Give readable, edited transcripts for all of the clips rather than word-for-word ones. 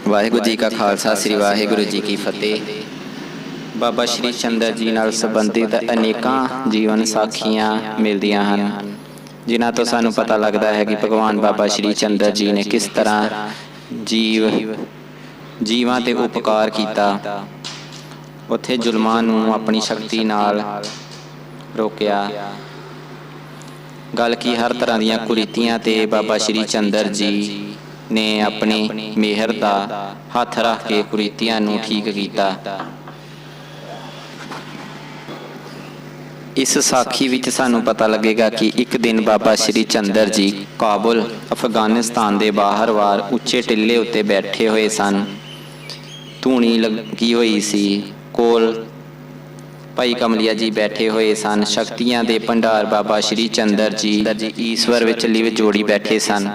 ਵਾਹਿਗੁਰੂ ਜੀ ਕਾ ਖਾਲਸਾ ਸ੍ਰੀ ਵਾਹਿਗੁਰੂ ਜੀ ਕੀ ਫਤਿਹ। ਬਾਬਾ ਸ਼੍ਰੀ ਚੰਦਰ ਜੀ ਨਾਲ ਸੰਬੰਧਿਤ ਅਨੇਕਾਂ ਜੀਵਨ ਸਾਖੀਆਂ ਮਿਲਦੀਆਂ ਹਨ, ਜਿਨ੍ਹਾਂ ਤੋਂ ਸਾਨੂੰ ਪਤਾ ਲੱਗਦਾ ਹੈ ਕਿ ਭਗਵਾਨ ਬਾਬਾ ਸ਼੍ਰੀ ਚੰਦਰ ਜੀ ਨੇ ਕਿਸ ਤਰ੍ਹਾਂ ਜੀਵਾਂ ਤੇ ਉਪਕਾਰ ਕੀਤਾ, ਉੱਥੇ ਜ਼ੁਲਮਾਂ ਨੂੰ ਆਪਣੀ ਸ਼ਕਤੀ ਨਾਲ ਰੋਕਿਆ। ਗੱਲ ਕੀ ਹਰ ਤਰ੍ਹਾਂ ਦੀਆਂ ਕੁਰੀਤੀਆਂ ਤੇ ਬਾਬਾ ਸ਼੍ਰੀ ਚੰਦਰ ਜੀ ਨੇ ਆਪਣੀ ਮਿਹਰ ਦਾ ਹੱਥ ਰੱਖ ਕੇ ਕੁਰੀਤੀਆਂ ਨੂੰ ਠੀਕ ਕੀਤਾ। ਇਸ ਸਾਖੀ ਵਿੱਚ ਸਾਨੂੰ ਪਤਾ ਲੱਗੇਗਾ ਕਿ ਇੱਕ ਦਿਨ ਬਾਬਾ ਸ਼੍ਰੀ ਚੰਦਰ ਜੀ ਕਾਬੁਲ ਅਫਗਾਨਿਸਤਾਨ ਦੇ ਬਾਹਰਵਾਰ ਉੱਚੇ ਟਿੱਲੇ ਉੱਤੇ ਬੈਠੇ ਹੋਏ ਸਨ। ਧੂਣੀ ਲੱਗੀ ਹੋਈ ਸੀ, ਕੋਲ ਭਾਈ ਕਮਲੀਆ ਜੀ ਬੈਠੇ ਹੋਏ ਸਨ। ਸ਼ਕਤੀਆਂ ਦੇ ਭੰਡਾਰ ਬਾਬਾ ਸ਼੍ਰੀ ਚੰਦਰ ਜੀ ਈਸ਼ਵਰ ਵਿੱਚ ਲਿਵ ਜੋੜੀ ਬੈਠੇ ਸਨ।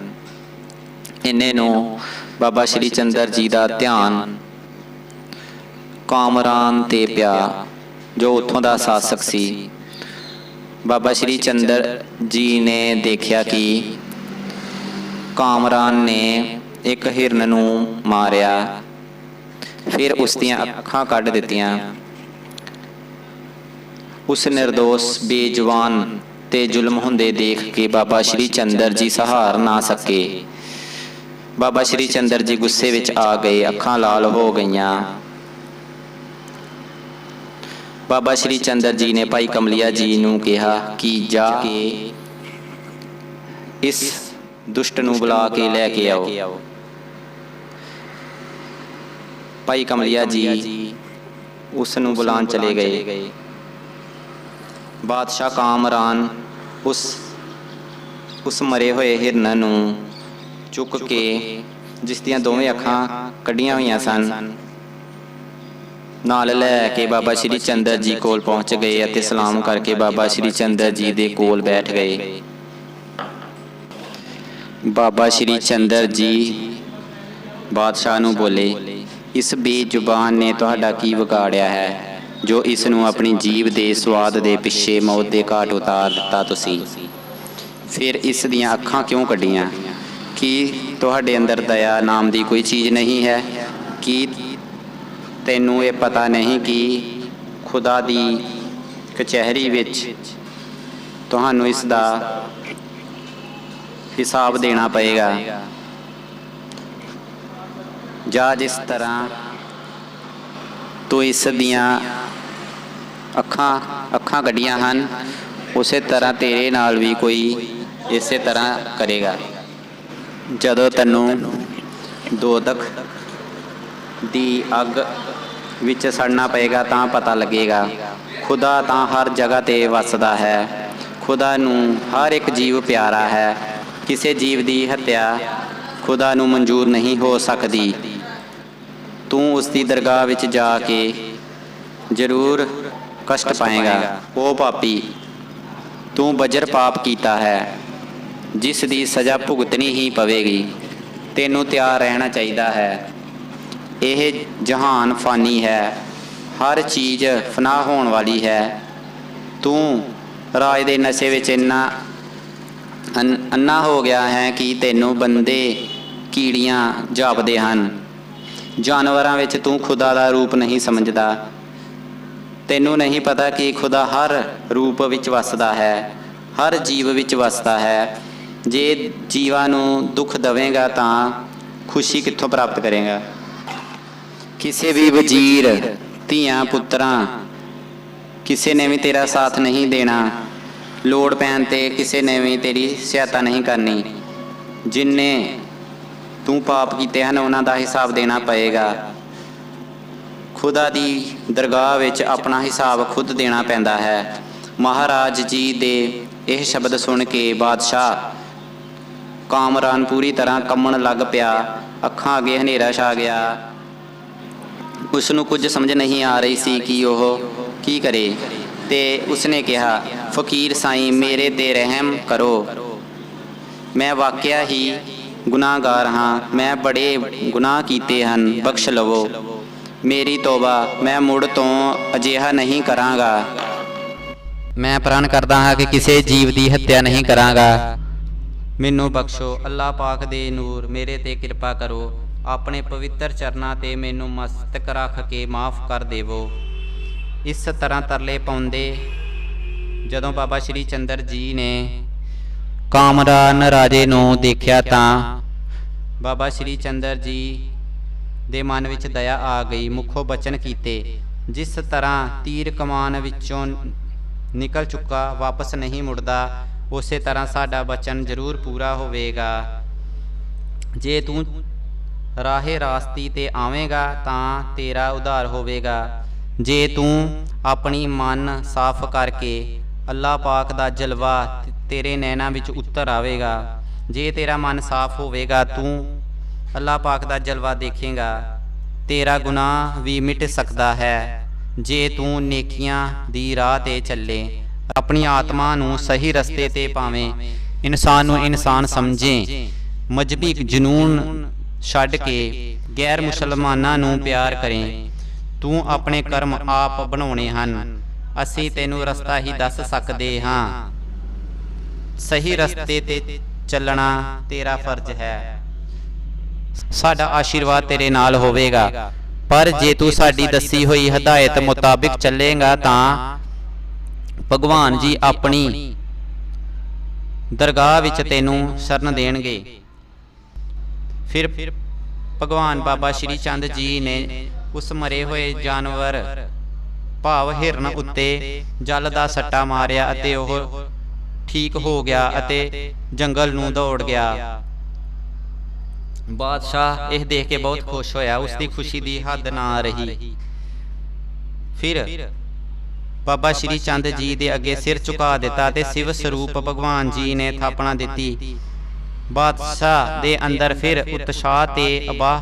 ਇੰਨੇ ਨੂੰ ਬਾਬਾ ਸ਼੍ਰੀ ਚੰਦਰ ਜੀ ਦਾ ਧਿਆਨ ਕਾਮਰਾਨ ਤੇ ਪਿਆ, ਜੋ ਉੱਥੋਂ ਦਾ ਸ਼ਾਸਕ ਸੀ। ਬਾਬਾ ਸ਼੍ਰੀ ਚੰਦਰ ਜੀ ਨੇ ਦੇਖਿਆ ਕਿ ਕਾਮਰਾਨ ਨੇ ਇੱਕ ਹਿਰਨ ਨੂੰ ਮਾਰਿਆ, ਫਿਰ ਉਸ ਦੀਆਂ ਅੱਖਾਂ ਕੱਢ ਦਿੱਤੀਆਂ। ਉਸ ਨਿਰਦੋਸ਼ ਬੇਜਵਾਨ ਤੇ ਜ਼ੁਲਮ ਹੁੰਦੇ ਦੇਖ ਕੇ ਬਾਬਾ ਸ਼੍ਰੀ ਚੰਦਰ ਜੀ ਸਹਾਰ ਨਾ ਸਕੇ। ਬਾਬਾ ਸ਼੍ਰੀ ਚੰਦਰ ਜੀ ਗੁੱਸੇ ਵਿੱਚ ਆ ਗਏ, ਅੱਖਾਂ ਲਾਲ ਹੋ ਗਈਆਂ। ਬਾਬਾ ਸ਼੍ਰੀ ਚੰਦਰ ਜੀ ਨੇ ਭਾਈ ਕਮਲੀਆ ਜੀ ਨੂੰ ਕਿਹਾ ਕਿ ਜਾ ਕੇ ਇਸ ਦੁਸ਼ਟ ਨੂੰ ਬੁਲਾ ਕੇ ਲੈ ਕੇ ਆਓ। ਭਾਈ ਕਮਲੀਆ ਜੀ ਉਸ ਨੂੰ ਬੁਲਾਉਣ ਚਲੇ ਗਏ। ਬਾਦਸ਼ਾਹ ਕਾਮਰਾਨ ਉਸ ਮਰੇ ਹੋਏ ਹਿਰਨ ਨੂੰ ਚੁੱਕ ਕੇ, ਜਿਸ ਦੀਆਂ ਦੋਵੇਂ ਅੱਖਾਂ ਕੱਢੀਆਂ ਹੋਈਆਂ ਸਨ, ਨਾਲ ਲੈ ਕੇ ਬਾਬਾ ਸ਼੍ਰੀ ਚੰਦਰ ਜੀ ਕੋਲ ਪਹੁੰਚ ਗਏ ਅਤੇ ਸਲਾਮ ਕਰਕੇ ਬਾਬਾ ਸ਼੍ਰੀ ਚੰਦਰ ਜੀ ਦੇ ਕੋਲ ਬੈਠ ਗਏ। ਬਾਬਾ ਸ਼੍ਰੀ ਚੰਦਰ ਜੀ ਬਾਦਸ਼ਾਹ ਨੂੰ ਬੋਲੇ, ਇਸ ਬੇਜ਼ੁਬਾਨ ਨੇ ਤੁਹਾਡਾ ਕੀ ਵਿਗਾੜਿਆ ਹੈ ਜੋ ਇਸ ਨੂੰ ਆਪਣੀ ਜੀਭ ਦੇ ਸਵਾਦ ਦੇ ਪਿੱਛੇ ਮੌਤ ਦੇ ਘਾਟ ਉਤਾਰ ਦਿੱਤਾ? ਤੁਸੀਂ ਫਿਰ ਇਸ ਦੀਆਂ ਅੱਖਾਂ ਕਿਉਂ ਕੱਢੀਆਂ? ਕੀ ਤੁਹਾਡੇ ਅੰਦਰ ਦਇਆ ਨਾਮ ਦੀ ਕੋਈ ਚੀਜ਼ ਨਹੀਂ ਹੈ? ਕੀ ਤੈਨੂੰ ਇਹ ਪਤਾ ਨਹੀਂ ਕਿ ਖੁਦਾ ਦੀ ਕਚਹਿਰੀ ਵਿੱਚ ਤੁਹਾਨੂੰ ਇਸ ਦਾ ਹਿਸਾਬ ਦੇਣਾ ਪਏਗਾ? ਜਾਂ ਜਿਸ ਤਰ੍ਹਾਂ ਤੂੰ ਇਸ ਦੀਆਂ ਅੱਖਾਂ ਕੱਢੀਆਂ ਹਨ, ਉਸੇ ਤਰ੍ਹਾਂ ਤੇਰੇ ਨਾਲ ਵੀ ਕੋਈ ਇਸੇ ਤਰ੍ਹਾਂ ਕਰੇਗਾ। ਜਦੋਂ ਤੈਨੂੰ ਦੋਜ਼ਖ ਦੀ ਅੱਗ ਵਿੱਚ ਸੜਨਾ ਪਏਗਾ ਤਾਂ ਪਤਾ ਲੱਗੇਗਾ। ਖੁਦਾ ਤਾਂ ਹਰ ਜਗ੍ਹਾ 'ਤੇ ਵੱਸਦਾ ਹੈ। ਖੁਦਾ ਨੂੰ ਹਰ ਇੱਕ ਜੀਵ ਪਿਆਰਾ ਹੈ। ਕਿਸੇ ਜੀਵ ਦੀ ਹੱਤਿਆ ਖੁਦਾ ਨੂੰ ਮਨਜ਼ੂਰ ਨਹੀਂ ਹੋ ਸਕਦੀ। ਤੂੰ ਉਸ ਦੀ ਦਰਗਾਹ ਵਿੱਚ ਜਾ ਕੇ ਜ਼ਰੂਰ ਕਸ਼ਟ ਪਾਏਗਾ। ਉਹ ਪਾਪੀ, ਤੂੰ ਬੱਜਰ ਪਾਪ ਕੀਤਾ ਹੈ, ਜਿਸ ਦੀ ਸਜ਼ਾ ਭੁਗਤਣੀ ਹੀ ਪਵੇਗੀ। ਤੈਨੂੰ ਤਿਆਰ ਰਹਿਣਾ ਚਾਹੀਦਾ ਹੈ। ਇਹ ਜਹਾਨ ਫਾਨੀ ਹੈ, ਹਰ ਚੀਜ਼ ਫਨਾਹ ਹੋਣ ਵਾਲੀ ਹੈ। ਤੂੰ ਰਾਜ ਦੇ ਨਸ਼ੇ ਵਿੱਚ ਇੰਨਾ ਅੰਨਾ ਹੋ ਗਿਆ ਹੈ ਕਿ ਤੈਨੂੰ ਬੰਦੇ ਕੀੜੀਆਂ ਜਾਪਦੇ ਹਨ। ਜਾਨਵਰਾਂ ਵਿੱਚ ਤੂੰ ਖੁਦਾ ਦਾ ਰੂਪ ਨਹੀਂ ਸਮਝਦਾ। ਤੈਨੂੰ ਨਹੀਂ ਪਤਾ ਕਿ ਖੁਦਾ ਹਰ ਰੂਪ ਵਿੱਚ ਵੱਸਦਾ ਹੈ, ਹਰ ਜੀਵ ਵਿੱਚ ਵੱਸਦਾ ਹੈ। ਜੇ ਜੀਵਾਂ ਨੂੰ ਦੁੱਖ ਦੇਵੇਂਗਾ ਤਾਂ ਖੁਸ਼ੀ ਕਿੱਥੋਂ ਪ੍ਰਾਪਤ ਕਰੇਗਾ? ਕਿਸੇ ਵੀ ਵਜ਼ੀਰ, ਧੀਆਂ, ਪੁੱਤਰਾਂ, ਕਿਸੇ ਨੇ ਵੀ ਤੇਰਾ ਸਾਥ ਨਹੀਂ ਦੇਣਾ। ਲੋੜ ਪੈਣ 'ਤੇ ਕਿਸੇ ਨੇ ਵੀ ਤੇਰੀ ਸਹਾਇਤਾ ਨਹੀਂ ਕਰਨੀ। ਜਿੰਨੇ ਤੂੰ ਪਾਪ ਕੀਤੇ ਹਨ ਉਹਨਾਂ ਦਾ ਹਿਸਾਬ ਦੇਣਾ ਪਏਗਾ। ਖੁਦਾ ਦੀ ਦਰਗਾਹ ਵਿੱਚ ਆਪਣਾ ਹਿਸਾਬ ਖੁਦ ਦੇਣਾ ਪੈਂਦਾ ਹੈ। ਮਹਾਰਾਜ ਜੀ ਦੇ ਇਹ ਸ਼ਬਦ ਸੁਣ ਕੇ ਬਾਦਸ਼ਾਹ ਕਾਮਰਾਨ ਪੂਰੀ ਤਰ੍ਹਾਂ ਕੰਬਣ ਲੱਗ ਪਿਆ। ਅੱਖਾਂ ਅੱਗੇ ਹਨੇਰਾ ਛਾ ਗਿਆ। ਉਸ ਨੂੰ ਕੁਝ ਸਮਝ ਨਹੀਂ ਆ ਰਹੀ ਸੀ ਕਿ ਉਹ ਕੀ ਕਰੇ, ਤੇ ਉਸਨੇ ਕਿਹਾ, ਫਕੀਰ ਸਾਈਂ, ਮੇਰੇ 'ਤੇ ਰਹਿਮ ਕਰੋ। ਮੈਂ ਵਾਕਿਆ ਹੀ ਗੁਨਾਹਗਾਰ ਹਾਂ। ਮੈਂ ਬੜੇ ਗੁਨਾਹ ਕੀਤੇ ਹਨ, ਬਖਸ਼ ਲਵੋ। ਮੇਰੀ ਤੋਬਾ, ਮੈਂ ਮੁੜ ਤੋਂ ਅਜਿਹਾ ਨਹੀਂ ਕਰਾਂਗਾ। ਮੈਂ ਪ੍ਰਣ ਕਰਦਾ ਹਾਂ ਕਿ ਕਿਸੇ ਜੀਵ ਦੀ ਹੱਤਿਆ ਨਹੀਂ ਕਰਾਂਗਾ। ਮੈਨੂੰ ਬਖਸ਼ੋ। ਅੱਲਾਹ ਪਾਕ ਦੇ ਨੂਰ, ਮੇਰੇ 'ਤੇ ਕਿਰਪਾ ਕਰੋ। ਆਪਣੇ ਪਵਿੱਤਰ ਚਰਨਾਂ ਤੇ ਮੈਨੂੰ ਮਸਤਕ ਰੱਖ ਕੇ ਮਾਫ ਕਰ ਦੇਵੋ। ਇਸ ਤਰ੍ਹਾਂ ਤਰਲੇ ਪਾਉਂਦੇ ਜਦੋਂ ਬਾਬਾ ਸ਼੍ਰੀ ਚੰਦਰ ਜੀ ਨੇ ਕਾਮਰਾਨ ਰਾਜੇ ਨੂੰ ਦੇਖਿਆ ਤਾਂ ਬਾਬਾ ਸ਼੍ਰੀ ਚੰਦਰ ਜੀ ਦੇ ਮਨ ਵਿੱਚ ਦਇਆ ਆ ਗਈ। ਮੁਖੋਂ ਬਚਨ ਕੀਤੇ, ਜਿਸ ਤਰ੍ਹਾਂ ਤੀਰ ਕਮਾਨ ਵਿੱਚੋਂ ਨਿਕਲ ਚੁੱਕਾ ਵਾਪਸ ਨਹੀਂ ਮੁੜਦਾ, ਉਸੇ ਤਰ੍ਹਾਂ ਸਾਡਾ ਬਚਨ ਜ਼ਰੂਰ ਪੂਰਾ ਹੋਵੇਗਾ। ਜੇ ਤੂੰ ਰਾਹੇ ਰਾਸਤੀ ਤੇ ਆਵੇਂਗਾ ਤਾਂ ਤੇਰਾ ਉਧਾਰ ਹੋਵੇਗਾ। ਜੇ ਤੂੰ ਆਪਣੀ ਮਨ ਸਾਫ਼ ਕਰਕੇ ਅੱਲਾਹ ਪਾਕ ਦਾ ਜਲਵਾ ਤੇਰੇ ਨੈਣਾਂ ਵਿੱਚ ਉਤਰ ਆਵੇਗਾ। ਜੇ ਤੇਰਾ ਮਨ ਸਾਫ਼ ਹੋਵੇਗਾ, ਤੂੰ ਅੱਲਾਹ ਪਾਕ ਦਾ ਜਲਵਾ ਦੇਖੇਗਾ। ਤੇਰਾ ਗੁਨਾਹ ਵੀ ਮਿਟ ਸਕਦਾ ਹੈ ਜੇ ਤੂੰ ਨੇਕੀਆਂ ਦੀ ਰਾਹ ਤੇ ਚੱਲੇ, ਆਪਣੀ ਆਤਮਾ ਨੂੰ ਸਹੀ ਰਸਤੇ ਤੇ ਪਾਵੇਂ, ਇਨਸਾਨ ਨੂੰ ਇਨਸਾਨ ਸਮਝੇ, ਮਜ਼ਹਬੀ ਜਨੂਨ ਛੱਡ ਕੇ ਗੈਰ ਮੁਸਲਮਾਨਾਂ ਨੂੰ ਪਿਆਰ ਕਰੇ। ਤੂੰ ਆਪਣੇ ਕਰਮ ਆਪ ਬਣਾਉਣੇ ਹਨ, ਅਸੀਂ ਤੈਨੂੰ ਰਸਤਾ ਹੀ ਦੱਸ ਸਕਦੇ ਹਾਂ। ਸਹੀ ਰਸਤੇ ਤੇ ਚੱਲਣਾ ਤੇਰਾ ਫਰਜ਼ ਹੈ। ਸਾਡਾ ਆਸ਼ੀਰਵਾਦ ਤੇਰੇ ਨਾਲ ਹੋਵੇਗਾ, ਪਰ ਜੇ ਤੂੰ ਸਾਡੀ ਦੱਸੀ ਹੋਈ ਹਦਾਇਤ ਮੁਤਾਬਿਕ ਚੱਲੇਗਾ ਤਾਂ ਭਗਵਾਨ ਜੀ ਆਪਣੀ ਦਰਗਾਹ ਵਿੱਚ ਤੈਨੂੰ ਸ਼ਰਨ ਦੇਣਗੇ। ਫਿਰ ਭਗਵਾਨ ਬਾਬਾ ਸ਼੍ਰੀ ਚੰਦ ਜੀ ਨੇ ਉਸ ਮਰੇ ਹੋਏ ਜਾਨਵਰ ਭਾਵ ਹਿਰਨ ਉੱਤੇ ਜਲ ਦਾ ਸੱਟਾ ਮਾਰਿਆ ਅਤੇ ਉਹ ਠੀਕ ਹੋ ਗਿਆ ਅਤੇ ਜੰਗਲ ਨੂੰ ਦੌੜ ਗਿਆ। ਬਾਦਸ਼ਾਹ ਇਹ ਦੇਖ ਕੇ ਬਹੁਤ ਖੁਸ਼ ਹੋਇਆ, ਉਸ ਦੀ ਖੁਸ਼ੀ ਦੀ ਹੱਦ ਨਾ ਰਹੀ। ਫਿਰ ਬਾਬਾ ਸ਼੍ਰੀ ਚੰਦ ਜੀ ਦੇ ਅੱਗੇ ਸਿਰ ਝੁਕਾ ਦਿੱਤਾ ਤੇ ਸ਼ਿਵ ਸਰੂਪ ਭਗਵਾਨ ਜੀ ਨੇ ਥਾਪਣਾ ਦਿੱਤੀ। ਬਾਦਸ਼ਾਹ ਦੇ ਅੰਦਰ ਫਿਰ ਉਤਸ਼ਾਹ ਤੇ ਅਬਾਹ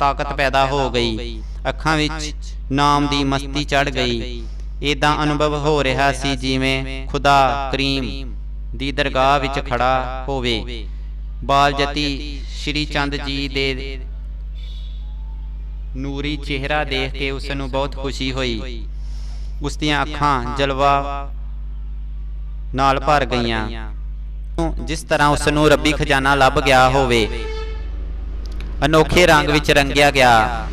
ਤਾਕਤ ਪੈਦਾ ਹੋ ਗਈ, ਅੱਖਾਂ ਵਿੱਚ ਨਾਮ ਦੀ ਮਸਤੀ ਚੜ੍ਹ ਗਈ। ਇਦਾਂ ਅਨੁਭਵ ਹੋ ਰਿਹਾ ਸੀ ਜਿਵੇਂ ਖੁਦਾ ਕਰੀਮ ਦੀ ਦਰਗਾਹ ਵਿੱਚ ਖੜਾ ਹੋਵੇ। ਬਾਲਜਤੀ ਸ਼੍ਰੀ ਚੰਦ ਜੀ ਦੇ ਨੂਰੀ ਚਿਹਰਾ ਦੇਖ ਕੇ ਉਸ ਨੂੰ ਬਹੁਤ ਖੁਸ਼ੀ ਹੋਈ। ਉਸ ਦੀਆਂ ਅੱਖਾਂ ਜਲਵਾ ਨਾਲ ਭਰ ਗਈਆਂ, ਜਿਸ ਤਰ੍ਹਾਂ ਉਸ ਨੂੰ ਰੱਬੀ ਖਜ਼ਾਨਾ ਲੱਭ ਗਿਆ ਹੋਵੇ, ਅਨੋਖੇ ਰੰਗ ਵਿੱਚ ਰੰਗਿਆ ਗਿਆ।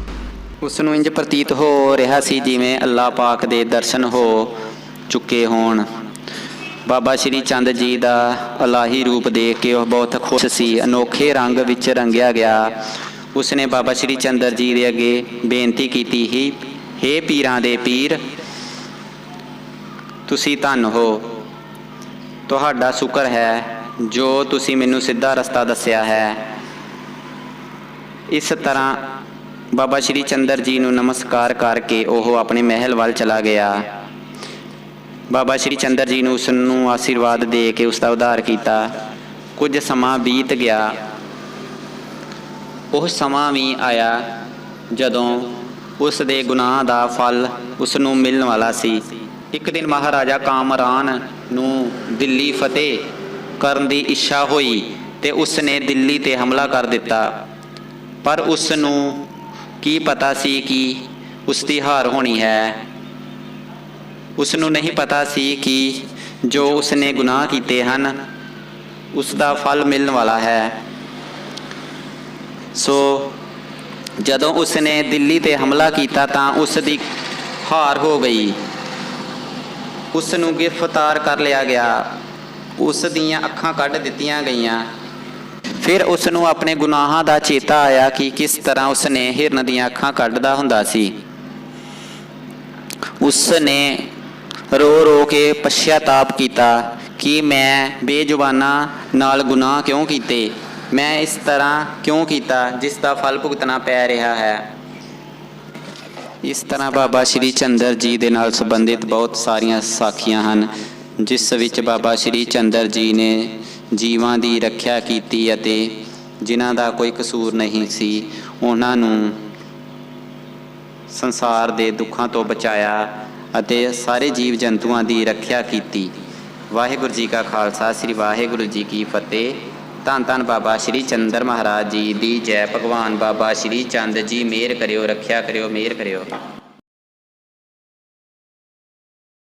ਉਸ ਨੂੰ ਇੰਜ ਪ੍ਰਤੀਤ ਹੋ ਰਿਹਾ ਸੀ ਜਿਵੇਂ ਅੱਲਾਹ ਪਾਕ ਦੇ ਦਰਸ਼ਨ ਹੋ ਚੁੱਕੇ ਹੋਣ। ਬਾਬਾ ਸ਼੍ਰੀ ਚੰਦ ਜੀ ਦਾ ਇਲਾਹੀ ਰੂਪ ਦੇਖ ਕੇ ਉਹ ਬਹੁਤ ਖੁਸ਼ ਸੀ, ਅਨੋਖੇ ਰੰਗ ਵਿੱਚ ਰੰਗਿਆ ਗਿਆ। ਉਸ ਨੇ ਬਾਬਾ ਸ਼੍ਰੀ ਚੰਦਰ ਜੀ ਦੇ ਅੱਗੇ ਬੇਨਤੀ ਕੀਤੀ ਹੀ, ਹੇ ਪੀਰਾਂ ਦੇ ਪੀਰ, ਤੁਸੀਂ ਧੰਨ ਹੋ, ਤੁਹਾਡਾ ਸ਼ੁਕਰ ਹੈ ਜੋ ਤੁਸੀਂ ਮੈਨੂੰ ਸਿੱਧਾ ਰਸਤਾ ਦੱਸਿਆ ਹੈ। ਇਸ ਤਰ੍ਹਾਂ ਬਾਬਾ ਸ਼੍ਰੀ ਚੰਦਰ ਜੀ ਨੂੰ ਨਮਸਕਾਰ ਕਰਕੇ ਉਹ ਆਪਣੇ ਮਹਿਲ ਵੱਲ ਚਲਾ ਗਿਆ। ਬਾਬਾ ਸ਼੍ਰੀ ਚੰਦਰ ਜੀ ਨੇ ਉਸ ਨੂੰ ਆਸ਼ੀਰਵਾਦ ਦੇ ਕੇ ਉਸ ਦਾ ਉਧਾਰ ਕੀਤਾ। ਕੁਝ ਸਮਾਂ ਬੀਤ ਗਿਆ। ਉਹ ਸਮਾਂ ਵੀ ਆਇਆ ਜਦੋਂ ਉਸ ਦੇ ਗੁਨਾਹ ਦਾ ਫਲ ਉਸ ਨੂੰ ਮਿਲਣ ਵਾਲਾ ਸੀ। ਇੱਕ ਦਿਨ ਮਹਾਰਾਜਾ ਕਾਮਰਾਨ ਨੂੰ ਦਿੱਲੀ ਫਤਿਹ ਕਰਨ ਦੀ ਇੱਛਾ ਹੋਈ ਤੇ ਉਸ ਨੇ ਦਿੱਲੀ ਤੇ ਹਮਲਾ ਕਰ ਦਿੱਤਾ, ਪਰ ਉਸ ਨੂੰ ਕੀ ਪਤਾ ਸੀ ਕਿ ਉਸ ਦੀ ਹਾਰ ਹੋਣੀ ਹੈ। ਉਸ ਨੂੰ ਨਹੀਂ ਪਤਾ ਸੀ ਕਿ ਜੋ ਉਸ ਨੇ ਗੁਨਾਹ ਕੀਤੇ ਹਨ ਉਸ ਦਾ ਫਲ ਮਿਲਣ ਵਾਲਾ ਹੈ। ਸੋ ਜਦੋਂ ਉਸ ਨੇ ਦਿੱਲੀ ਤੇ ਹਮਲਾ ਕੀਤਾ ਤਾਂ ਉਸ ਦੀ ਹਾਰ ਹੋ ਗਈ। ਉਸ ਨੂੰ ਗ੍ਰਿਫਤਾਰ ਕਰ ਲਿਆ ਗਿਆ, ਉਸ ਦੀਆਂ ਅੱਖਾਂ ਕੱਢ ਦਿੱਤੀਆਂ ਗਈਆਂ। ਫਿਰ ਉਸ ਨੂੰ ਆਪਣੇ ਗੁਨਾਹਾਂ ਦਾ ਚੇਤਾ ਆਇਆ ਕਿ ਕਿਸ ਤਰ੍ਹਾਂ ਉਸ ਨੇ ਹਿਰਨ ਦੀਆਂ ਅੱਖਾਂ ਕੱਢਦਾ ਹੁੰਦਾ ਸੀ। ਉਸ ਨੇ ਰੋ ਰੋ ਕੇ ਪਛਤਾਪ ਕੀਤਾ ਕਿ ਮੈਂ ਬੇਜ਼ੁਬਾਨਾਂ ਨਾਲ ਗੁਨਾਹ ਕਿਉਂ ਕੀਤੇ, ਮੈਂ ਇਸ ਤਰ੍ਹਾਂ ਕਿਉਂ ਕੀਤਾ ਜਿਸ ਦਾ ਫਲ ਭੁਗਤਣਾ ਪੈ ਰਿਹਾ ਹੈ। ਇਸ ਤਰ੍ਹਾਂ ਬਾਬਾ ਸ਼੍ਰੀ ਚੰਦਰ ਜੀ ਦੇ ਨਾਲ ਸੰਬੰਧਿਤ ਬਹੁਤ ਸਾਰੀਆਂ ਸਾਖੀਆਂ ਹਨ, ਜਿਸ ਵਿੱਚ ਬਾਬਾ ਸ਼੍ਰੀ ਚੰਦਰ ਜੀ ਨੇ ਜੀਵਾਂ ਦੀ ਰੱਖਿਆ ਕੀਤੀ ਅਤੇ ਜਿਨ੍ਹਾਂ ਦਾ ਕੋਈ ਕਸੂਰ ਨਹੀਂ ਸੀ ਉਹਨਾਂ ਨੂੰ ਸੰਸਾਰ ਦੇ ਦੁੱਖਾਂ ਤੋਂ ਬਚਾਇਆ ਅਤੇ ਸਾਰੇ ਜੀਵ ਜੰਤੂਆਂ ਦੀ ਰੱਖਿਆ ਕੀਤੀ। ਵਾਹਿਗੁਰੂ ਜੀ ਕਾ ਖਾਲਸਾ, ਸ੍ਰੀ ਵਾਹਿਗੁਰੂ ਜੀ ਕੀ ਫਤਿਹ। ਧੰਨ ਧੰਨ ਬਾਬਾ ਸ਼੍ਰੀ ਚੰਦਰ ਮਹਾਰਾਜ ਜੀ ਦੀ ਜੈ। ਭਗਵਾਨ ਬਾਬਾ ਸ਼੍ਰੀ ਚੰਦ ਜੀ ਮਿਹਰ ਕਰਿਓ, ਰੱਖਿਆ ਕਰਿਓ, ਮਿਹਰ ਕਰਿਓ।